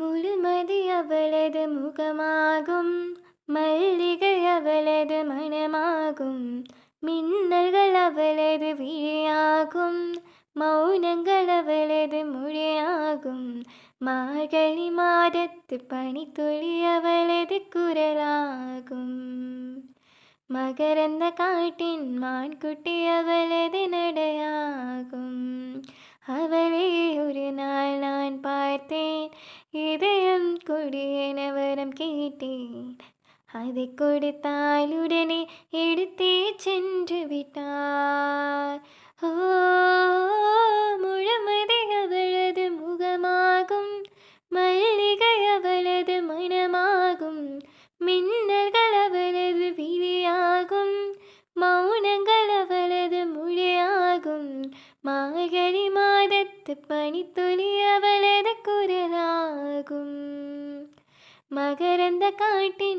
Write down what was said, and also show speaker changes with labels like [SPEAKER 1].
[SPEAKER 1] முழுமதி அவளது முகமாகும், மல்லிகை அவளது மணமாகும், மின்னல்கள் அவளது விழியாகும், மௌனங்கள் அவளது மொழியாகும், மார்கழி மாதத்து பனித்துளி அவளது குரலாகும், மகரந்த காட்டின் மான்குட்டி அவளது நடையாகும். அவளை ஒரு நாள் நான் பார்த்தேன், இதயம் கொடியென வரம் கேட்டேன், அதை கொடுத்தால் உடனே எடுத்தே சென்று விட்டார். ஓ, முழுமதி அவளது முகமாகும், மல்லிகை அவளது மணமாகும், மின்னல்கள் அவளது விழியாகும், மௌனங்கள் அவளது மொழியாகும், மார்கழி மாதத்து பனித்துளி அவளது குரலாகும், மகரந்த காட்டின்